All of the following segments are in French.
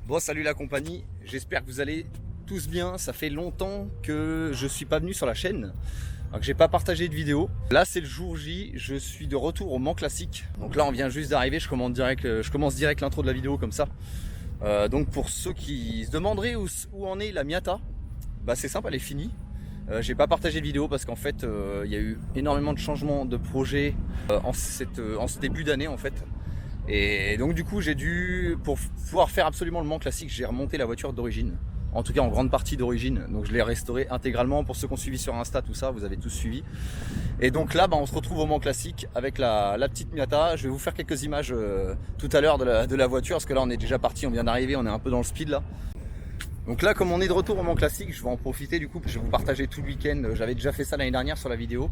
Bon, salut la compagnie, j'espère que vous allez tous bien. Ça fait longtemps que je suis pas venu sur la chaîne, donc j'ai pas partagé de vidéo. Là c'est le jour J, je suis de retour au Mans Classique. Donc là on vient juste d'arriver, je commence direct l'intro de la vidéo comme ça. Donc pour ceux qui se demanderaient où en est la Miata, bah c'est simple, elle est finie. J'ai pas partagé de vidéo parce qu'en fait il y a eu énormément de changements de projet en ce début d'année en fait. Et donc du coup j'ai dû, pour pouvoir faire absolument le Mans Classique, j'ai remonté la voiture d'origine. En tout cas en grande partie d'origine. Donc je l'ai restaurée intégralement. Pour ceux qui ont suivi sur Insta, tout ça, vous avez tous suivi. Et donc là on se retrouve au Mans Classique avec la petite Miata. Je vais vous faire quelques images tout à l'heure de la voiture, parce que là on est déjà parti, on vient d'arriver, on est un peu dans le speed là. Donc là, comme on est de retour au Mans Classique, je vais en profiter du coup, je vais vous partager tout le week-end. J'avais déjà fait ça l'année dernière sur la vidéo.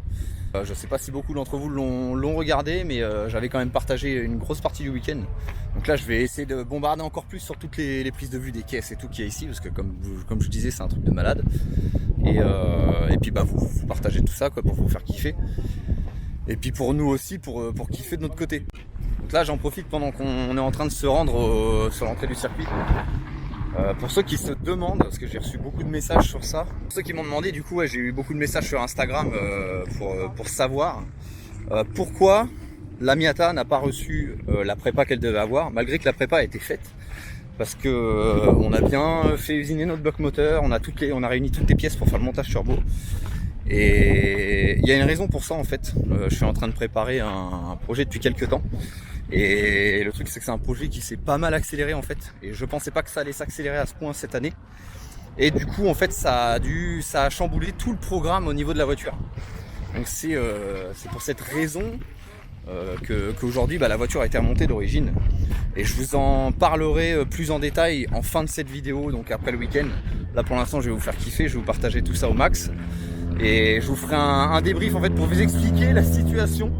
Je sais pas si beaucoup d'entre vous l'ont regardé, mais j'avais quand même partagé une grosse partie du week-end. Donc là, je vais essayer de bombarder encore plus sur toutes les prises de vue des caisses et tout qu'il y a ici, parce que comme je disais, c'est un truc de malade. Et puis bah vous partagez tout ça quoi, pour vous faire kiffer. Et puis pour nous aussi, pour kiffer de notre côté. Donc là, j'en profite pendant qu'on est en train de se rendre sur l'entrée du circuit. Pour ceux qui se demandent, parce que j'ai reçu beaucoup de messages sur ça, pour ceux qui m'ont demandé, du coup j'ai eu beaucoup de messages sur Instagram pour savoir pourquoi la Miata n'a pas reçu la prépa qu'elle devait avoir, malgré que la prépa a été faite, parce que on a bien fait usiner notre bloc moteur, on a réuni toutes les pièces pour faire le montage turbo. Et il y a une raison pour ça en fait. Je suis en train de préparer un projet depuis quelques temps. Et le truc c'est que c'est un projet qui s'est pas mal accéléré en fait. Et je pensais pas que ça allait s'accélérer à ce point cette année. Et du coup en fait ça a chamboulé tout le programme au niveau de la voiture. Donc c'est pour cette raison qu'aujourd'hui la voiture a été remontée d'origine. Et je vous en parlerai plus en détail en fin de cette vidéo, donc après le week-end. Là pour l'instant je vais vous faire kiffer, je vais vous partager tout ça au max. Et je vous ferai un débrief en fait pour vous expliquer la situation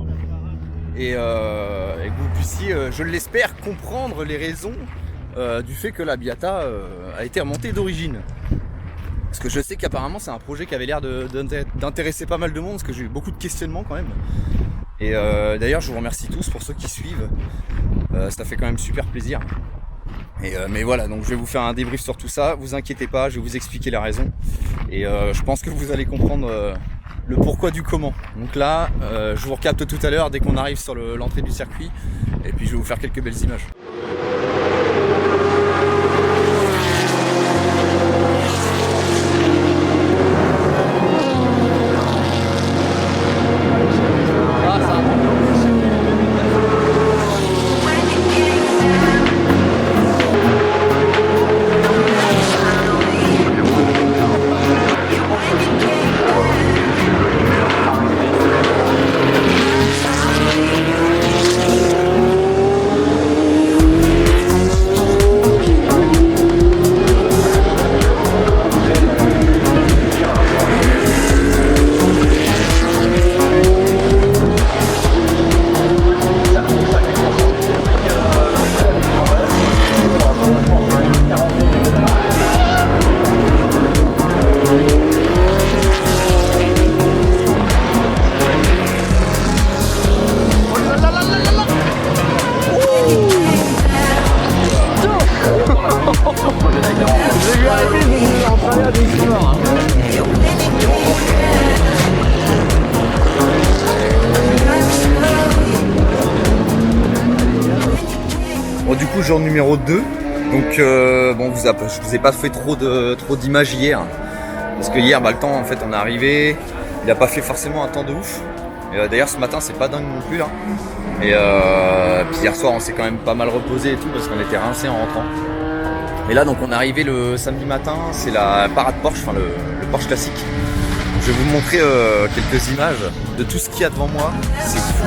et que vous puissiez, je l'espère, comprendre les raisons du fait que la Miata a été remontée d'origine. Parce que je sais qu'apparemment c'est un projet qui avait l'air d'intéresser pas mal de monde, parce que j'ai eu beaucoup de questionnements quand même. Et d'ailleurs je vous remercie tous pour ceux qui suivent, ça fait quand même super plaisir. Mais voilà, donc je vais vous faire un débrief sur tout ça, vous inquiétez pas, je vais vous expliquer la raison. Et je pense que vous allez comprendre le pourquoi du comment. Donc là, je vous recapte tout à l'heure dès qu'on arrive sur l'entrée du circuit. Et puis je vais vous faire quelques belles images. Bon, du coup jour numéro 2, donc bon je vous ai pas fait trop d'images hier, parce que hier le temps en fait on est arrivé, il a pas fait forcément un temps de ouf. D'ailleurs ce matin c'est pas dingue non plus là. Et puis hier soir on s'est quand même pas mal reposé et tout, parce qu'on était rincé en rentrant. Et là donc on est arrivé le samedi matin, c'est la parade Porsche, enfin le Porsche classique. Donc, je vais vous montrer quelques images de tout ce qu'il y a devant moi. C'est fou.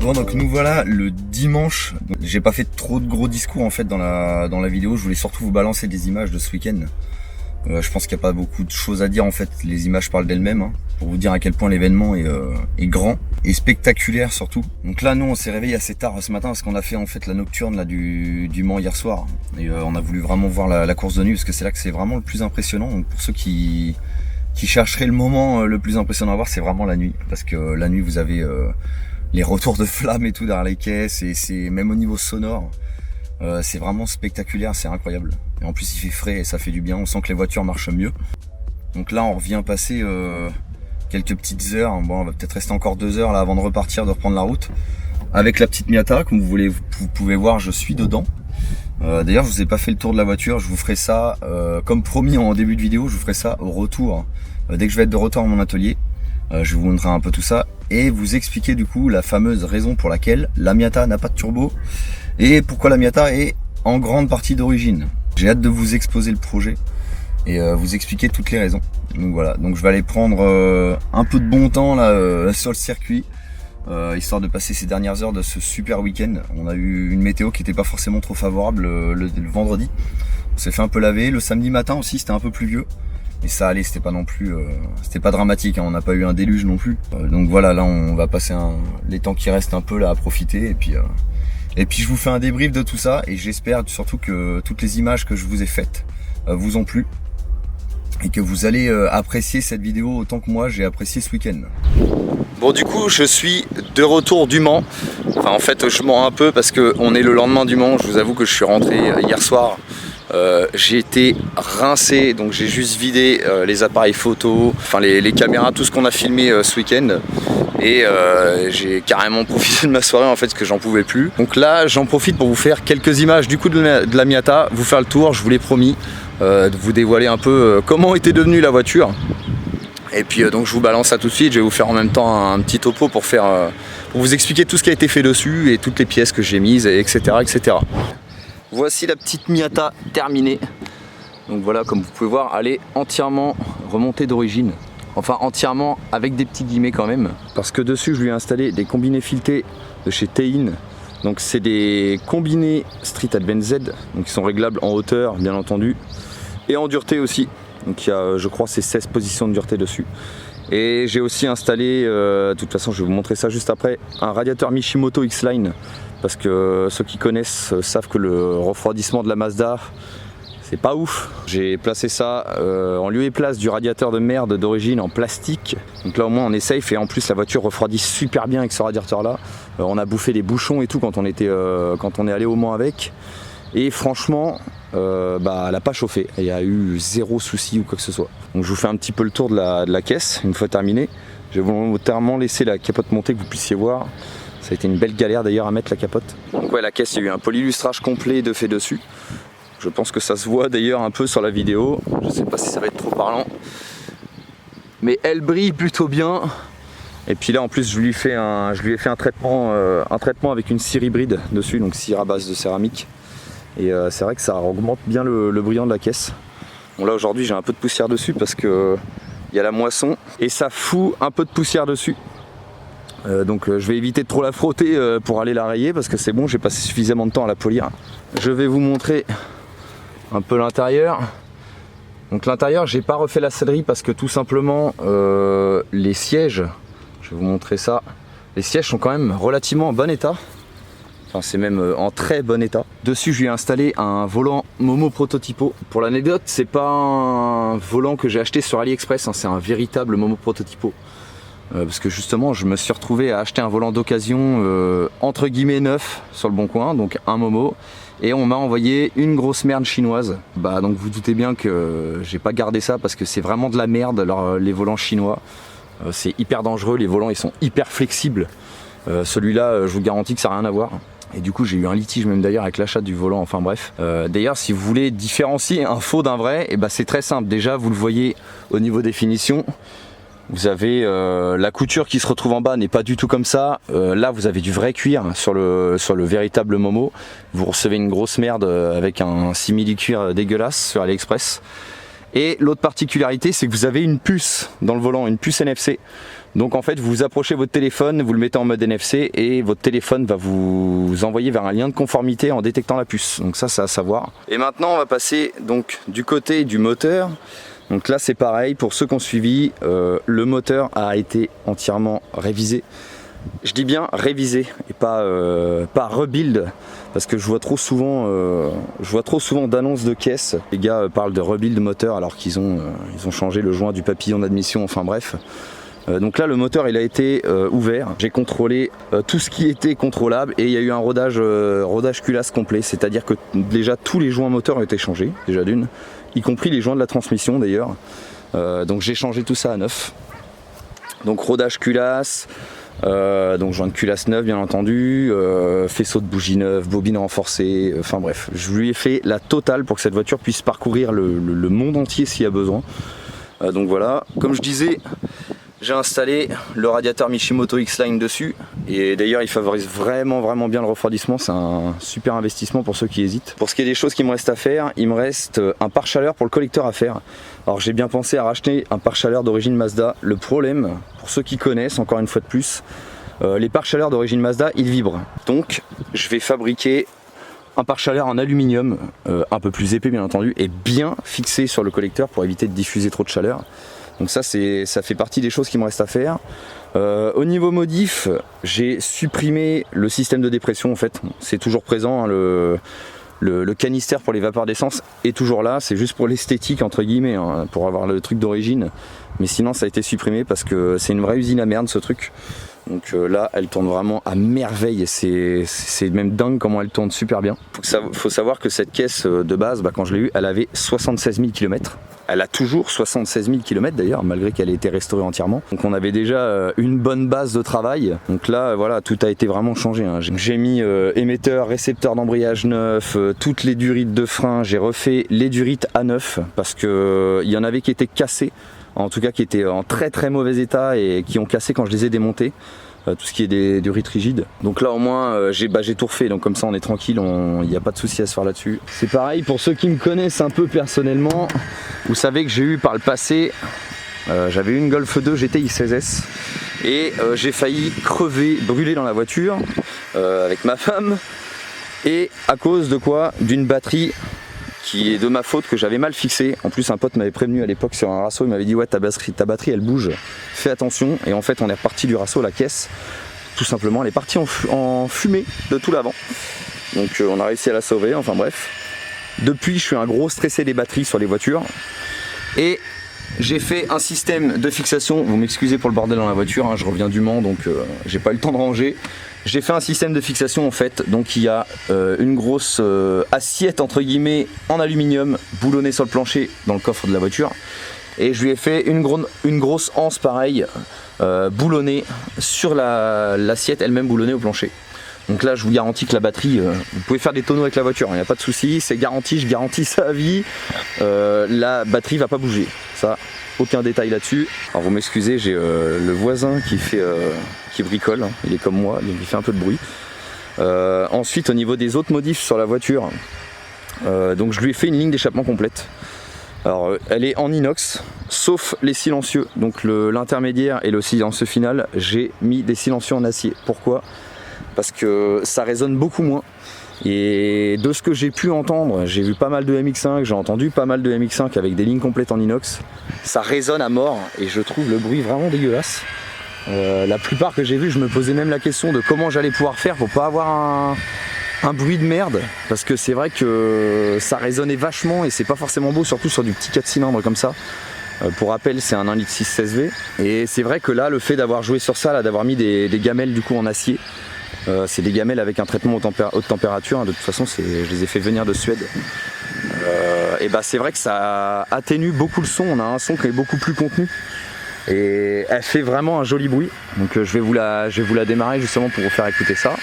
Bon, donc nous voilà le dimanche. J'ai pas fait trop de gros discours en fait dans la vidéo. Je voulais surtout vous balancer des images de ce week-end. Je pense qu'il n'y a pas beaucoup de choses à dire en fait. Les images parlent d'elles-mêmes, hein, pour vous dire à quel point l'événement est grand et spectaculaire surtout. Donc là, nous, on s'est réveillé assez tard ce matin parce qu'on a fait en fait la nocturne là du Mans hier soir. Et on a voulu vraiment voir la course de nuit parce que c'est là que c'est vraiment le plus impressionnant. Donc pour ceux qui chercheraient le moment le plus impressionnant à voir, c'est vraiment la nuit, parce que la nuit vous avez les retours de flammes et tout derrière les caisses, et c'est même au niveau sonore, c'est vraiment spectaculaire, c'est incroyable. Et en plus il fait frais et ça fait du bien, on sent que les voitures marchent mieux. Donc là on revient passer quelques petites heures, bon on va peut-être rester encore 2 heures là avant de repartir, de reprendre la route, avec la petite Miata, comme vous pouvez voir je suis dedans. D'ailleurs je vous ai pas fait le tour de la voiture, je vous ferai ça comme promis en début de vidéo, je vous ferai ça au retour, dès que je vais être de retour à mon atelier. Je vais vous montrer un peu tout ça et vous expliquer du coup la fameuse raison pour laquelle la Miata n'a pas de turbo et pourquoi la Miata est en grande partie d'origine. J'ai hâte de vous exposer le projet et vous expliquer toutes les raisons. Donc voilà, donc je vais aller prendre un peu de bon temps là sur le circuit, histoire de passer ces dernières heures de ce super week-end. On a eu une météo qui n'était pas forcément trop favorable le vendredi. On s'est fait un peu laver. Le samedi matin aussi c'était un peu pluvieux. Et ça allait, c'était pas non plus, c'était pas dramatique, hein, on n'a pas eu un déluge non plus. Donc voilà, là on va passer les temps qui restent un peu là à profiter, et puis je vous fais un débrief de tout ça, et j'espère surtout que toutes les images que je vous ai faites vous ont plu, et que vous allez apprécier cette vidéo autant que moi j'ai apprécié ce week-end. Bon, du coup je suis de retour du Mans. Enfin en fait je mens un peu parce que on est le lendemain du Mans. Je vous avoue que je suis rentré hier soir. J'ai été rincé, donc j'ai juste vidé les appareils photo, enfin les caméras, tout ce qu'on a filmé ce week-end, et j'ai carrément profité de ma soirée en fait, parce que j'en pouvais plus. Donc là j'en profite pour vous faire quelques images du coup de la Miata, vous faire le tour, je vous l'ai promis, de vous dévoiler un peu comment était devenue la voiture. Et puis donc je vous balance ça tout de suite, je vais vous faire en même temps un petit topo pour vous expliquer tout ce qui a été fait dessus et toutes les pièces que j'ai mises, etc. etc. Voici la petite Miata terminée. Donc voilà, comme vous pouvez voir, elle est entièrement remontée d'origine. Enfin entièrement avec des petits guillemets quand même. Parce que dessus je lui ai installé des combinés filetés de chez Tein. Donc c'est des combinés Street Advance Z. Donc ils sont réglables en hauteur bien entendu. Et en dureté aussi. Donc il y a je crois c'est 16 positions de dureté dessus. Et j'ai aussi installé, de toute façon je vais vous montrer ça juste après, un radiateur Mishimoto X-Line. Parce que ceux qui connaissent savent que le refroidissement de la Mazda, c'est pas ouf. J'ai placé ça en lieu et place du radiateur de merde d'origine en plastique. Donc là au moins on est safe, et en plus la voiture refroidit super bien avec ce radiateur là. On a bouffé des bouchons et tout quand on est allé au Mans avec. Et franchement, elle n'a pas chauffé. Il y a eu zéro souci ou quoi que ce soit. Donc je vous fais un petit peu le tour de la caisse une fois terminé. Je vais volontairement laisser la capote montée que vous puissiez voir. Ça a été une belle galère d'ailleurs à mettre la capote. Donc ouais, la caisse, il y a eu un polylustrage complet de fait dessus. Je pense que ça se voit d'ailleurs un peu sur la vidéo. Je sais pas si ça va être trop parlant. Mais elle brille plutôt bien. Et puis là en plus je lui ai fait un traitement avec une cire hybride dessus, donc cire à base de céramique. Et c'est vrai que ça augmente bien le brillant de la caisse. Bon là aujourd'hui j'ai un peu de poussière dessus parce que il y a la moisson et ça fout un peu de poussière dessus. Donc je vais éviter de trop la frotter pour aller la rayer, parce que c'est bon, j'ai passé suffisamment de temps à la polir. Je vais vous montrer un peu l'intérieur. Donc l'intérieur, j'ai pas refait la sellerie parce que tout simplement les sièges, je vais vous montrer ça, les sièges sont quand même relativement en bon état. Enfin c'est même en très bon état. Dessus je lui ai installé un volant Momo Prototypo. Pour l'anecdote, c'est pas un volant que j'ai acheté sur AliExpress, hein, c'est un véritable Momo Prototypo. Parce que justement je me suis retrouvé à acheter un volant d'occasion entre guillemets neuf sur le Bon Coin, donc un Momo, et on m'a envoyé une grosse merde chinoise. Donc vous doutez bien que j'ai pas gardé ça parce que c'est vraiment de la merde les volants chinois. C'est hyper dangereux, les volants ils sont hyper flexibles. Celui-là je vous garantis que ça n'a rien à voir. Et du coup j'ai eu un litige même d'ailleurs avec l'achat du volant, enfin bref. D'ailleurs si vous voulez différencier un faux d'un vrai, et c'est très simple. Déjà vous le voyez au niveau des finitions. Vous avez la couture qui se retrouve en bas n'est pas du tout comme ça. Là vous avez du vrai cuir sur le véritable Momo. Vous recevez une grosse merde avec un simili-cuir dégueulasse sur AliExpress. Et l'autre particularité, c'est que vous avez une puce dans le volant, une puce NFC. Donc en fait, vous approchez votre téléphone, vous le mettez en mode NFC et votre téléphone va vous envoyer vers un lien de conformité en détectant la puce. Donc ça, c'est à savoir. Et maintenant, on va passer donc du côté du moteur. Donc là, c'est pareil, pour ceux qui ont suivi, le moteur a été entièrement révisé. Je dis bien révisé et pas rebuild, parce que je vois trop souvent d'annonces de caisse. Les gars parlent de rebuild moteur alors qu'ils ont changé le joint du papillon d'admission, enfin bref. Donc là, le moteur il a été ouvert. J'ai contrôlé tout ce qui était contrôlable et il y a eu un rodage culasse complet, c'est-à-dire que déjà tous les joints moteurs ont été changés, déjà d'une, y compris les joints de la transmission d'ailleurs. Donc j'ai changé tout ça à neuf. Donc rodage culasse. Donc joint de culasse neuf bien entendu, faisceau de bougie neuve, bobine renforcée, enfin bref, je lui ai fait la totale pour que cette voiture puisse parcourir le monde entier s'il y a besoin. Donc voilà, comme je disais, j'ai installé le radiateur Mishimoto X-Line dessus et d'ailleurs il favorise vraiment bien le refroidissement, c'est un super investissement pour ceux qui hésitent. Pour ce qui est des choses qui me restent à faire, il me reste un pare-chaleur pour le collecteur à faire. Alors j'ai bien pensé à racheter un pare-chaleur d'origine Mazda. Le problème, pour ceux qui connaissent, encore une fois de plus, les pare-chaleurs d'origine Mazda, ils vibrent. Donc je vais fabriquer un pare-chaleur en aluminium, un peu plus épais bien entendu, et bien fixé sur le collecteur pour éviter de diffuser trop de chaleur. Donc ça fait partie des choses qui me restent à faire. Au niveau modif, j'ai supprimé le système de dépression en fait. C'est toujours présent, hein, le canister pour les vapeurs d'essence est toujours là, c'est juste pour l'esthétique entre guillemets, hein, pour avoir le truc d'origine. Mais sinon ça a été supprimé parce que c'est une vraie usine à merde ce truc. Donc là elle tourne vraiment à merveille et c'est même dingue comment elle tourne super bien. Faut savoir que cette caisse de base, quand je l'ai eue, elle avait 76 000 km. Elle a toujours 76 000 km d'ailleurs, malgré qu'elle ait été restaurée entièrement. Donc on avait déjà une bonne base de travail. Donc là voilà, tout a été vraiment changé, hein. J'ai mis émetteur, récepteur d'embrayage neuf, toutes les durites de frein, j'ai refait les durites à neuf parce que il y en avait qui étaient cassées, en tout cas qui étaient en très mauvais état et qui ont cassé quand je les ai démontés. Tout ce qui est des durites rigides. Donc là au moins j'ai tout refait, donc comme ça on est tranquille, il n'y a pas de souci à se faire là-dessus. C'est pareil pour ceux qui me connaissent un peu personnellement, vous savez que j'ai eu par le passé, j'avais eu une Golf 2 GTI 16S et j'ai failli crever, brûler dans la voiture avec ma femme, et à cause de quoi? D'une batterie qui est de ma faute, que j'avais mal fixée. En plus un pote m'avait prévenu à l'époque sur un Rasso, il m'avait dit ouais ta batterie elle bouge, fais attention. Et en fait on est reparti du Rasso, la caisse tout simplement elle est partie en fumée de tout l'avant. Donc on a réussi à la sauver, enfin bref. Depuis je suis un gros stressé des batteries sur les voitures et j'ai fait un système de fixation. Vous m'excusez pour le bordel dans la voiture, hein, je reviens du Mans donc j'ai pas eu le temps de ranger. J'ai fait un système de fixation en fait, donc il y a une grosse assiette entre guillemets en aluminium boulonnée sur le plancher dans le coffre de la voiture, et je lui ai fait une grosse anse pareille boulonnée sur l'assiette elle-même boulonnée au plancher. Donc là je vous garantis que la batterie, vous pouvez faire des tonneaux avec la voiture, il n'y a pas de souci, c'est garanti, je garantis sa vie, la batterie va pas bouger, ça aucun détail là-dessus. Alors vous m'excusez, j'ai le voisin qui bricole, hein. Il est comme moi, donc il fait un peu de bruit. Ensuite au niveau des autres modifs sur la voiture, donc je lui ai fait une ligne d'échappement complète. Alors elle est en inox, sauf les silencieux, donc l'intermédiaire et le silencieux final, j'ai mis des silencieux en acier. Pourquoi? Parce que ça résonne beaucoup moins. Et de ce que j'ai pu entendre, j'ai vu pas mal de MX5, j'ai entendu pas mal de MX5 avec des lignes complètes en inox, ça résonne à mort et je trouve le bruit vraiment dégueulasse. La plupart que j'ai vu, je me posais même la question de comment j'allais pouvoir faire pour pas avoir un bruit de merde, parce que c'est vrai que ça résonnait vachement et c'est pas forcément beau, surtout sur du petit 4 cylindres comme ça. Pour rappel, c'est un 1,6 litre 16V et c'est vrai que là, le fait d'avoir joué sur ça, là, d'avoir mis des gamelles du coup en acier, c'est des gamelles avec un traitement haute température, hein, de toute façon je les ai fait venir de Suède. Et c'est vrai que ça atténue beaucoup le son, on a un son qui est beaucoup plus contenu et elle fait vraiment un joli bruit. Donc je vais vous la démarrer justement pour vous faire écouter ça.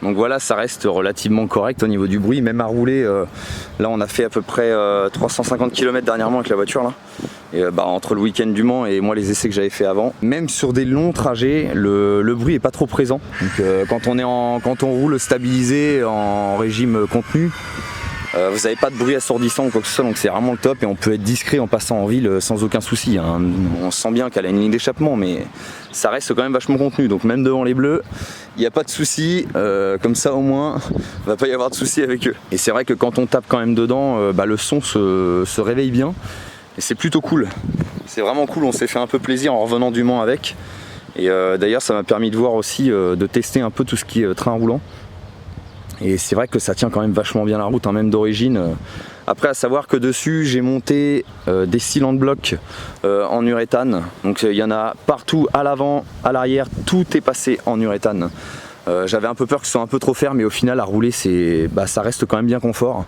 Donc voilà, ça reste relativement correct au niveau du bruit, même à rouler. Là on a fait à peu près 350 km dernièrement avec la voiture là. Et, entre le week-end du Mans et moi les essais que j'avais fait avant, même sur des longs trajets, le bruit est pas trop présent. Donc quand on roule stabilisé en régime contenu, vous n'avez pas de bruit assourdissant ou quoi que ce soit, donc c'est vraiment le top et on peut être discret en passant en ville sans aucun souci. Hein. On sent bien qu'elle a une ligne d'échappement, mais ça reste quand même vachement contenu. Donc même devant les bleus, il n'y a pas de souci. Comme ça au moins, il va pas y avoir de souci avec eux. Et c'est vrai que quand on tape quand même dedans, le son se réveille bien et c'est plutôt cool. C'est vraiment cool. On s'est fait un peu plaisir en revenant du Mans avec. Et d'ailleurs, ça m'a permis de voir aussi, de tester un peu tout ce qui est train roulant. Et c'est vrai que ça tient quand même vachement bien la route, hein, même d'origine. Après, à savoir que dessus, j'ai monté des cylindres blocs en uréthane. Donc il y en a partout, à l'avant, à l'arrière, tout est passé en uréthane. J'avais un peu peur que ce soit un peu trop ferme, mais au final, à rouler, ça reste quand même bien confort.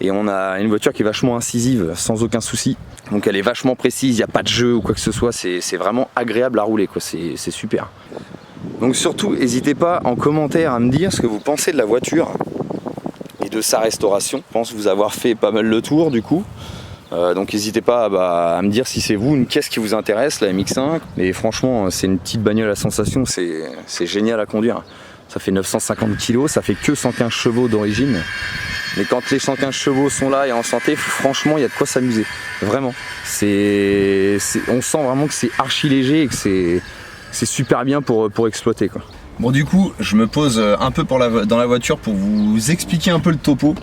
Et on a une voiture qui est vachement incisive, sans aucun souci. Donc elle est vachement précise, il n'y a pas de jeu ou quoi que ce soit. C'est vraiment agréable à rouler, quoi. C'est super. Donc surtout, n'hésitez pas en commentaire à me dire ce que vous pensez de la voiture et de sa restauration. Je pense vous avoir fait pas mal le tour du coup. Donc n'hésitez pas à me dire si c'est vous, une caisse qui vous intéresse, la MX-5. Mais franchement, c'est une petite bagnole à sensation, c'est génial à conduire. Ça fait 950 kg, ça fait que 115 chevaux d'origine. Mais quand les 115 chevaux sont là et en santé, franchement, il y a de quoi s'amuser. Vraiment. On sent vraiment que c'est archi léger et que c'est super bien pour exploiter, quoi. Bon, du coup, je me pose un peu dans la voiture pour vous expliquer un peu le topo.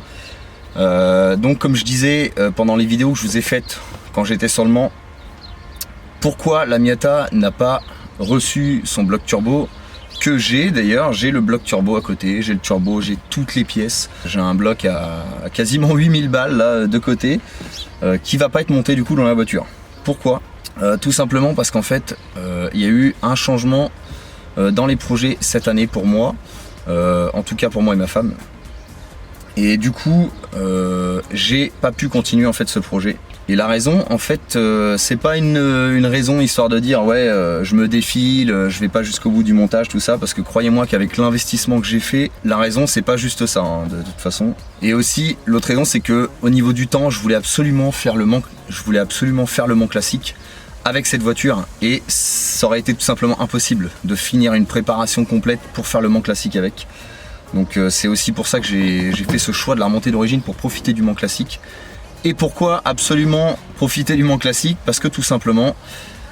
Donc, comme je disais pendant les vidéos que je vous ai faites quand j'étais sur le Mans, pourquoi la Miata n'a pas reçu son bloc turbo que j'ai d'ailleurs. J'ai le bloc turbo à côté, j'ai le turbo, j'ai toutes les pièces. J'ai un bloc à quasiment 8000 balles là, de côté qui va pas être monté du coup dans la voiture. Pourquoi ? Tout simplement parce qu'en fait, il y a eu un changement dans les projets cette année pour moi, en tout cas pour moi et ma femme. Et du coup, j'ai pas pu continuer en fait ce projet. Et la raison, en fait, c'est pas une raison histoire de dire ouais, je me défile, je vais pas jusqu'au bout du montage, tout ça, parce que croyez-moi qu'avec l'investissement que j'ai fait, la raison c'est pas juste ça, hein, de toute façon. Et aussi, l'autre raison c'est que au niveau du temps, je voulais absolument faire le Mans classique avec cette voiture et ça aurait été tout simplement impossible de finir une préparation complète pour faire le Mans classique avec. Donc c'est aussi pour ça que j'ai fait ce choix de la remontée d'origine pour profiter du Mans classique. Et pourquoi absolument profiter du Mans classique? Parce que tout simplement,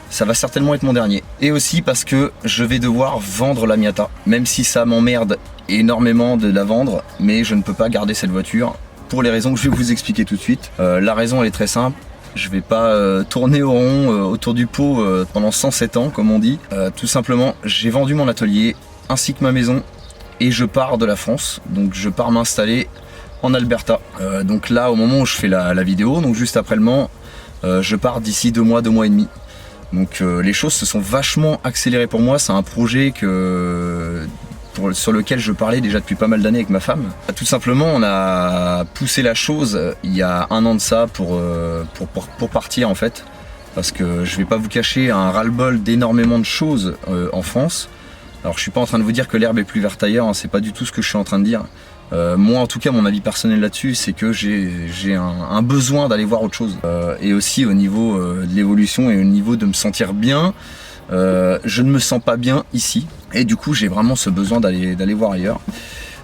ça va certainement être mon dernier. Et aussi parce que je vais devoir vendre la Miata, même si ça m'emmerde énormément de la vendre, mais je ne peux pas garder cette voiture pour les raisons que je vais vous expliquer tout de suite. La raison elle est très simple. Je vais pas tourner au rond autour du pot pendant 107 ans comme on dit. Tout simplement, j'ai vendu mon atelier ainsi que ma maison et je pars de la France. Donc je pars m'installer en Alberta. Donc là au moment où je fais la vidéo, donc juste après le Mans, je pars d'ici 2 mois et demi. Donc les choses se sont vachement accélérées pour moi. C'est un projet sur lequel je parlais déjà depuis pas mal d'années avec ma femme. Tout simplement, on a poussé la chose il y a 1 an de ça pour partir en fait. Parce que je vais pas vous cacher un ras-le-bol d'énormément de choses en France. Alors je suis pas en train de vous dire que l'herbe est plus verte ailleurs, hein, c'est pas du tout ce que je suis en train de dire. Moi en tout cas mon avis personnel là-dessus c'est que j'ai un besoin d'aller voir autre chose. Et aussi au niveau de l'évolution et au niveau de me sentir bien. Je ne me sens pas bien ici et du coup j'ai vraiment ce besoin d'aller voir ailleurs.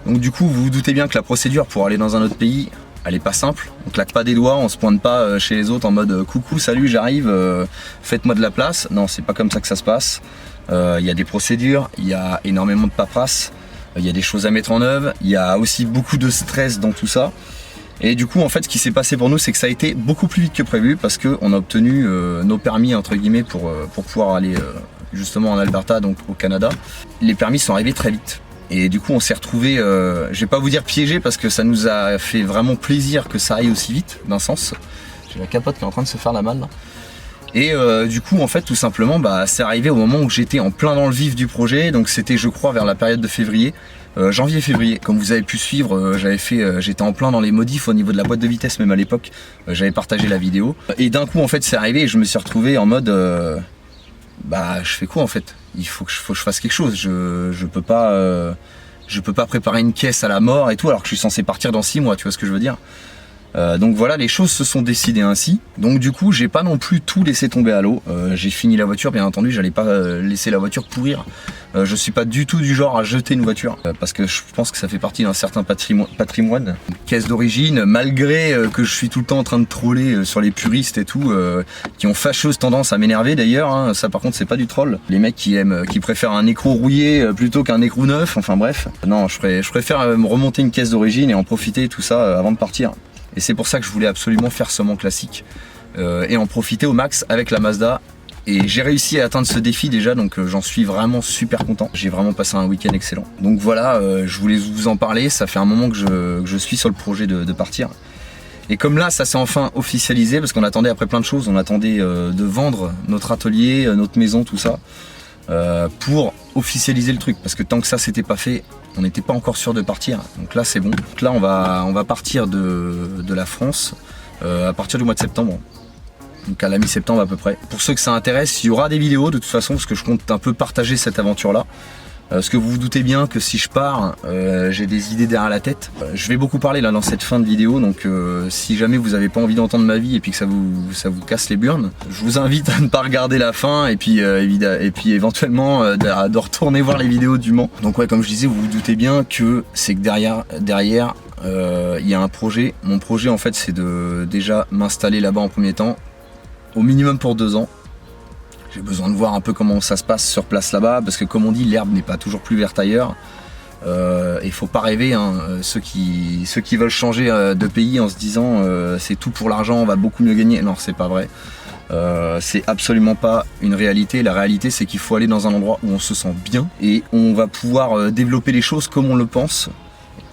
Donc du coup vous vous doutez bien que la procédure pour aller dans un autre pays elle est pas simple, on claque pas des doigts, on se pointe pas chez les autres en mode coucou salut j'arrive, faites-moi de la place. Non, c'est pas comme ça que ça se passe. Il y a des procédures, il y a énormément de paperasse, il y a des choses à mettre en œuvre, il y a aussi beaucoup de stress dans tout ça. Et du coup en fait ce qui s'est passé pour nous c'est que ça a été beaucoup plus vite que prévu parce qu'on a obtenu nos permis entre guillemets pour pouvoir aller justement en Alberta, donc au Canada. Les permis sont arrivés très vite. Et du coup on s'est retrouvé, je vais pas vous dire piégé parce que ça nous a fait vraiment plaisir que ça aille aussi vite d'un sens. J'ai la capote qui est en train de se faire la malle là. Et du coup en fait tout simplement c'est arrivé au moment où j'étais en plein dans le vif du projet. Donc c'était je crois vers la période de février, janvier-février. Comme vous avez pu suivre, j'étais en plein dans les modifs au niveau de la boîte de vitesse même à l'époque. J'avais partagé la vidéo. Et d'un coup en fait c'est arrivé et je me suis retrouvé en mode je fais quoi en fait? Il faut que je fasse quelque chose. Je peux pas Je peux pas préparer une caisse à la mort et tout alors que je suis censé partir dans 6 mois, tu vois ce que je veux dire. Donc voilà, les choses se sont décidées ainsi. Donc du coup, j'ai pas non plus tout laissé tomber à l'eau. J'ai fini la voiture, bien entendu, j'allais pas laisser la voiture pourrir. Je suis pas du tout du genre à jeter une voiture parce que je pense que ça fait partie d'un certain patrimoine. Caisse d'origine, malgré que je suis tout le temps en train de troller sur les puristes et tout, qui ont fâcheuse tendance à m'énerver d'ailleurs. Hein. Ça par contre, c'est pas du troll. Les mecs qui préfèrent un écrou rouillé plutôt qu'un écrou neuf. Enfin bref, non, je préfère me remonter une caisse d'origine et en profiter tout ça avant de partir. Et c'est pour ça que je voulais absolument faire ce Mans classique et en profiter au max avec la Mazda. Et j'ai réussi à atteindre ce défi déjà, donc j'en suis vraiment super content. J'ai vraiment passé un week-end excellent. Donc voilà, je voulais vous en parler. Ça fait un moment que je suis sur le projet de partir. Et comme là, ça s'est enfin officialisé, parce qu'on attendait après plein de choses. On attendait de vendre notre atelier, notre maison, tout ça, pour officialiser le truc. Parce que tant que ça s'était pas fait, on n'était pas encore sûr de partir. Donc là, c'est bon. Donc là, on va partir de la France à partir du mois de septembre. Donc à la mi-septembre à peu près. Pour ceux que ça intéresse, il y aura des vidéos de toute façon, parce que je compte un peu partager cette aventure-là. Parce que vous vous doutez bien que si je pars, j'ai des idées derrière la tête. Je vais beaucoup parler là dans cette fin de vidéo, donc si jamais vous n'avez pas envie d'entendre ma vie et puis que ça vous casse les burnes, je vous invite à ne pas regarder la fin et puis éventuellement de retourner voir les vidéos du Mans. Donc ouais, comme je disais, vous vous doutez bien que c'est que derrière il y a un projet. Mon projet en fait, c'est de déjà m'installer là-bas en premier temps, au minimum pour 2 ans. J'ai besoin de voir un peu comment ça se passe sur place là-bas, parce que comme on dit, l'herbe n'est pas toujours plus verte ailleurs. Il faut pas rêver, hein, ceux qui veulent changer de pays en se disant c'est tout pour l'argent, on va beaucoup mieux gagner. Non, c'est pas vrai. C'est absolument pas une réalité. La réalité, c'est qu'il faut aller dans un endroit où on se sent bien et on va pouvoir développer les choses comme on le pense,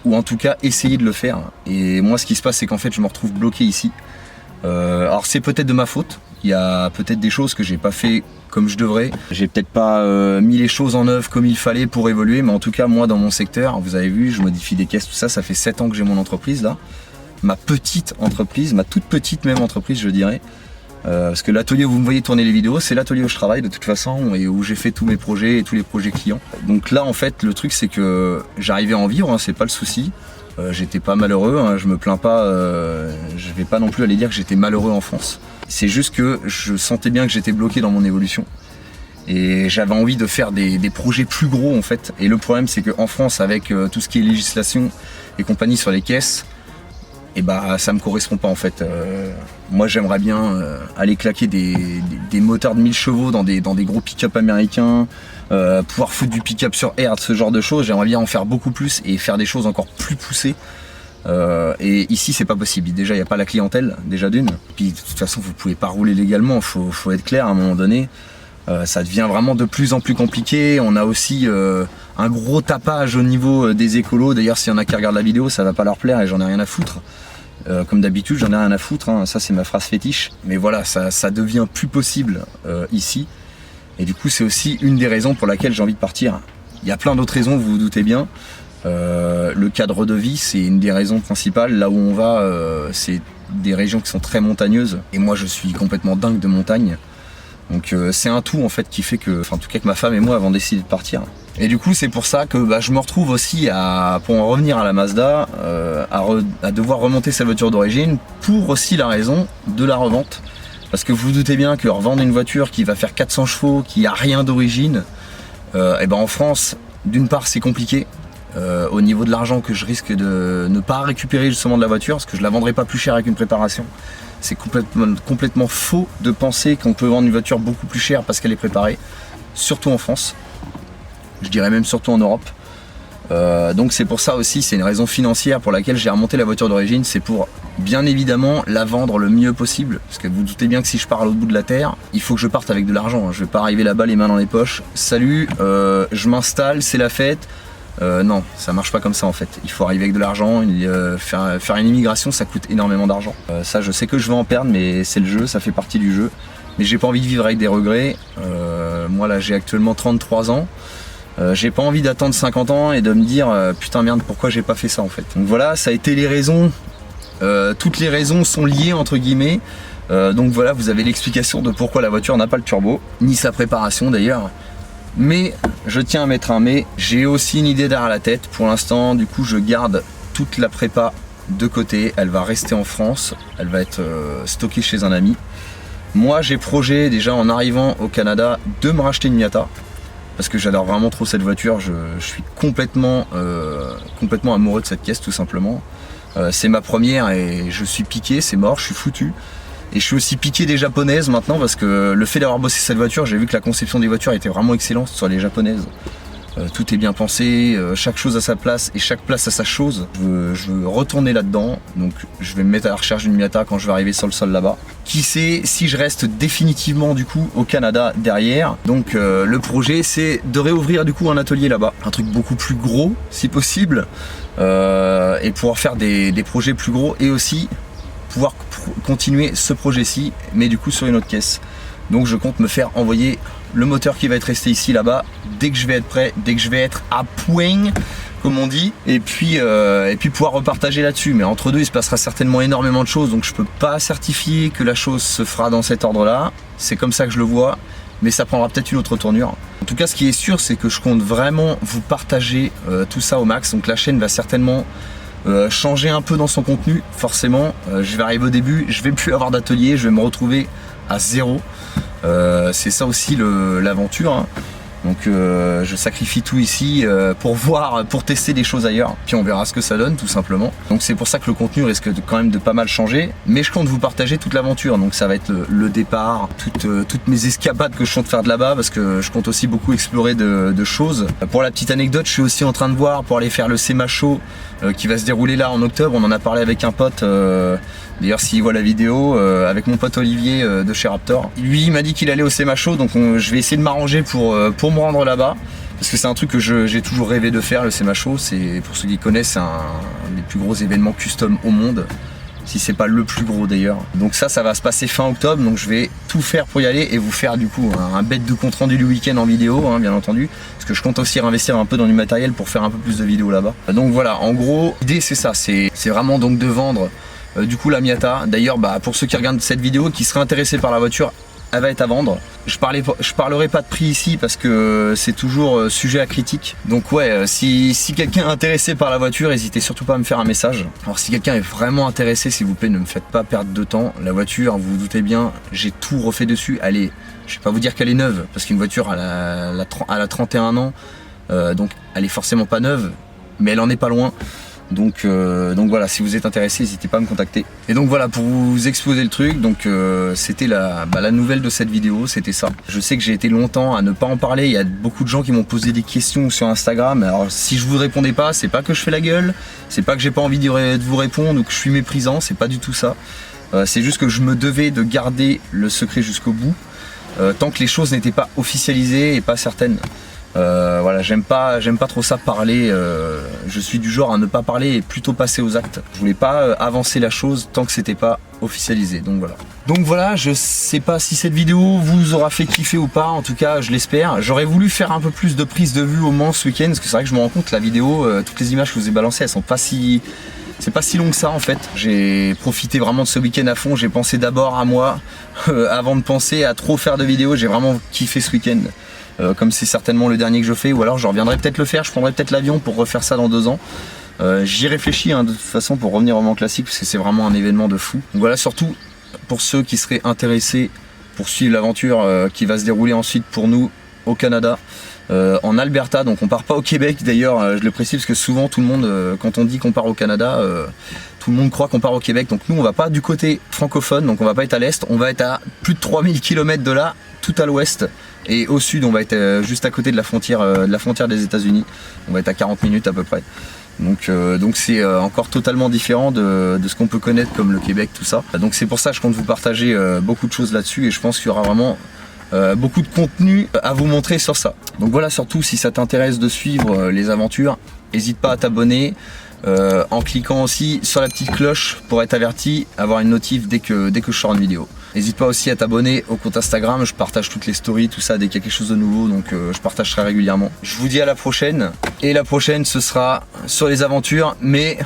ou en tout cas essayer de le faire. Et moi, ce qui se passe, c'est qu'en fait, je me retrouve bloqué ici. Alors c'est peut-être de ma faute. Il y a peut-être des choses que j'ai pas fait comme je devrais. J'ai peut-être pas mis les choses en œuvre comme il fallait pour évoluer, mais en tout cas moi dans mon secteur, vous avez vu, je modifie des caisses, tout ça. Ça fait 7 ans que j'ai mon entreprise là, ma petite entreprise, ma toute petite même entreprise, je dirais. Parce que l'atelier où vous me voyez tourner les vidéos, c'est l'atelier où je travaille de toute façon et où j'ai fait tous mes projets et tous les projets clients. Donc là en fait le truc c'est que j'arrivais à en vivre, hein, c'est pas le souci. J'étais pas malheureux, hein, je me plains pas, je vais pas non plus aller dire que j'étais malheureux en France. C'est juste que je sentais bien que j'étais bloqué dans mon évolution et j'avais envie de faire des projets plus gros en fait. Et le problème c'est qu'en France, avec tout ce qui est législation et compagnie sur les caisses, et bah ça me correspond pas en fait. Moi j'aimerais bien aller claquer des moteurs de 1000 chevaux dans des gros pick-up américains, pouvoir foutre du pick-up sur air, ce genre de choses. J'aimerais bien en faire beaucoup plus et faire des choses encore plus poussées. Et ici c'est pas possible. Déjà il n'y a pas la clientèle, déjà d'une. Puis de toute façon vous pouvez pas rouler légalement, faut être clair à un moment donné. Ça devient vraiment de plus en plus compliqué. On a aussi un gros tapage au niveau des écolos. D'ailleurs s'il y en a qui regardent la vidéo, ça va pas leur plaire et j'en ai rien à foutre. Comme d'habitude, j'en ai rien à foutre, hein. Ça c'est ma phrase fétiche. Mais voilà, ça devient plus possible ici. Et du coup c'est aussi une des raisons pour laquelle j'ai envie de partir. Il y a plein d'autres raisons, vous vous doutez bien. Le cadre de vie, c'est une des raisons principales. Là où on va, c'est des régions qui sont très montagneuses. Et moi je suis complètement dingue de montagne. Donc c'est un tout en fait qui fait que, enfin en tout cas que ma femme et moi avons décidé de partir. Et du coup c'est pour ça que je me retrouve aussi pour en revenir à la Mazda, à devoir remonter sa voiture d'origine, pour aussi la raison de la revente. Parce que vous vous doutez bien que revendre une voiture qui va faire 400 chevaux, qui a rien d'origine, et en France, d'une part c'est compliqué. Au niveau de l'argent que je risque de ne pas récupérer justement de la voiture, parce que je la vendrai pas plus cher avec une préparation. C'est complètement faux de penser qu'on peut vendre une voiture beaucoup plus chère parce qu'elle est préparée, surtout en France, je dirais même surtout en Europe. Donc c'est pour ça aussi, c'est une raison financière pour laquelle j'ai remonté la voiture d'origine, c'est pour bien évidemment la vendre le mieux possible, parce que vous vous doutez bien que si je pars à l'autre bout de la terre, il faut que je parte avec de l'argent, je vais pas arriver là-bas les mains dans les poches, salut, je m'installe, c'est la fête. Non, ça marche pas comme ça en fait. Il faut arriver avec de l'argent, faire une immigration ça coûte énormément d'argent. Ça je sais que je vais en perdre, mais c'est le jeu, ça fait partie du jeu. Mais j'ai pas envie de vivre avec des regrets. Moi là j'ai actuellement 33 ans. J'ai pas envie d'attendre 50 ans et de me dire putain merde pourquoi j'ai pas fait ça en fait. Donc voilà, ça a été les raisons. Toutes les raisons sont liées entre guillemets. Donc voilà, vous avez l'explication de pourquoi la voiture n'a pas le turbo, ni sa préparation d'ailleurs. Mais je tiens à mettre un mais, j'ai aussi une idée derrière la tête. Pour l'instant, du coup, je garde toute la prépa de côté. Elle va rester en France, elle va être stockée chez un ami. Moi, j'ai projet déjà en arrivant au Canada de me racheter une Miata. Parce que j'adore vraiment trop cette voiture, je suis complètement amoureux de cette caisse tout simplement. C'est ma première et je suis piqué, c'est mort, je suis foutu. Et je suis aussi piqué des japonaises maintenant parce que le fait d'avoir bossé cette voiture, j'ai vu que la conception des voitures était vraiment excellente sur les japonaises. Tout est bien pensé, chaque chose à sa place et chaque place à sa chose. Je veux retourner là-dedans, donc je vais me mettre à la recherche d'une Miata quand je vais arriver sur le sol là-bas. Qui sait si je reste définitivement du coup au Canada derrière. Donc le projet c'est de réouvrir du coup un atelier là-bas, un truc beaucoup plus gros si possible, et pouvoir faire des projets plus gros et aussi pouvoir continuer ce projet-ci, mais du coup sur une autre caisse. Donc je compte me faire envoyer le moteur qui va être resté ici là-bas dès que je vais être prêt, dès que je vais être à point comme on dit, et puis pouvoir repartager là-dessus. Mais entre deux il se passera certainement énormément de choses, donc je peux pas certifier que la chose se fera dans cet ordre là. C'est comme ça que je le vois, mais ça prendra peut-être une autre tournure. En tout cas ce qui est sûr c'est que je compte vraiment vous partager tout ça au max. Donc la chaîne va certainement changer un peu dans son contenu, forcément. Je vais arriver au début, je vais plus avoir d'atelier, je vais me retrouver à zéro. C'est ça aussi l'aventure, hein. Donc je sacrifie tout ici pour tester des choses ailleurs, puis on verra ce que ça donne tout simplement. Donc c'est pour ça que le contenu risque quand même de pas mal changer, mais je compte vous partager toute l'aventure. Donc ça va être le départ, toutes mes escapades que je compte faire de là-bas, parce que je compte aussi beaucoup explorer de choses. Pour la petite anecdote, je suis aussi en train de voir pour aller faire le SEMA Show qui va se dérouler là en octobre. On en a parlé avec un pote, d'ailleurs s'il voit la vidéo, avec mon pote Olivier de chez Raptor. Lui il m'a dit qu'il allait au SEMA Show, donc je vais essayer de m'arranger pour me rendre là-bas, parce que c'est un truc que j'ai toujours rêvé de faire. Le SEMA Show, c'est, pour ceux qui connaissent, c'est un des plus gros événements custom au monde, si c'est pas le plus gros d'ailleurs. Donc ça va se passer fin octobre, donc je vais tout faire pour y aller et vous faire du coup un bête de compte rendu du week-end en vidéo, hein, bien entendu, parce que je compte aussi réinvestir un peu dans du matériel pour faire un peu plus de vidéos là-bas. Donc voilà, en gros l'idée c'est ça, c'est vraiment donc de vendre du coup la Miata. D'ailleurs pour ceux qui regardent cette vidéo qui seraient intéressés par la voiture, elle va être à vendre. Je parlerai pas de prix ici parce que c'est toujours sujet à critique. Donc ouais, si quelqu'un est intéressé par la voiture, n'hésitez surtout pas à me faire un message. Alors si quelqu'un est vraiment intéressé, s'il vous plaît, ne me faites pas perdre de temps. La voiture, vous vous doutez bien, j'ai tout refait dessus. Allez, je vais pas vous dire qu'elle est neuve, parce qu'une voiture elle a 31 ans, donc elle est forcément pas neuve, mais elle en est pas loin. Donc voilà, si vous êtes intéressé, n'hésitez pas à me contacter. Et donc voilà, pour vous exposer le truc, donc c'était la nouvelle de cette vidéo, c'était ça. Je sais que j'ai été longtemps à ne pas en parler, il y a beaucoup de gens qui m'ont posé des questions sur Instagram. Alors si je vous répondais pas, c'est pas que je fais la gueule, c'est pas que j'ai pas envie de vous répondre ou que je suis méprisant, c'est pas du tout ça. C'est juste que je me devais de garder le secret jusqu'au bout, tant que les choses n'étaient pas officialisées et pas certaines. Voilà, j'aime pas trop ça parler, je suis du genre à ne pas parler et plutôt passer aux actes. Je voulais pas avancer la chose tant que c'était pas officialisé, donc voilà, je sais pas si cette vidéo vous aura fait kiffer ou pas, en tout cas je l'espère. J'aurais voulu faire un peu plus de prise de vue au Mans ce week-end, parce que c'est vrai que je me rends compte que la vidéo, toutes les images que je vous ai balancées, elles sont pas si... C'est pas si long que ça en fait. J'ai profité vraiment de ce week-end à fond, j'ai pensé d'abord à moi, avant de penser à trop faire de vidéos. J'ai vraiment kiffé ce week-end. Comme c'est certainement le dernier que je fais, ou alors je reviendrai peut-être le faire, je prendrai peut-être l'avion pour refaire ça dans 2 ans. J'y réfléchis de toute façon pour revenir au Mans Classique, parce que c'est vraiment un événement de fou. Donc voilà, surtout pour ceux qui seraient intéressés pour suivre l'aventure qui va se dérouler ensuite pour nous au Canada, en Alberta. Donc on part pas au Québec d'ailleurs, je le précise parce que souvent tout le monde, quand on dit qu'on part au Canada, tout le monde croit qu'on part au Québec. Donc nous on va pas du côté francophone, donc on va pas être à l'est, on va être à plus de 3000 km de là, tout à l'ouest. Et au sud, on va être juste à côté de la frontière des États-Unis. On va être à 40 minutes à peu près. Donc c'est encore totalement différent de ce qu'on peut connaître comme le Québec, tout ça. Donc c'est pour ça que je compte vous partager beaucoup de choses là-dessus, et je pense qu'il y aura vraiment beaucoup de contenu à vous montrer sur ça. Donc voilà, surtout si ça t'intéresse de suivre les aventures, n'hésite pas à t'abonner. En cliquant aussi sur la petite cloche pour être averti, avoir une notif dès que je sors une vidéo. N'hésite pas aussi à t'abonner au compte Instagram, je partage toutes les stories, tout ça dès qu'il y a quelque chose de nouveau, donc je partage très régulièrement. Je vous dis à la prochaine, et la prochaine ce sera sur les aventures, mais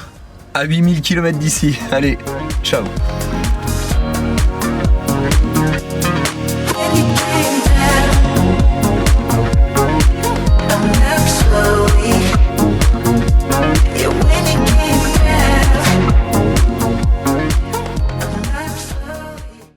à 8000 km d'ici. Allez, ciao.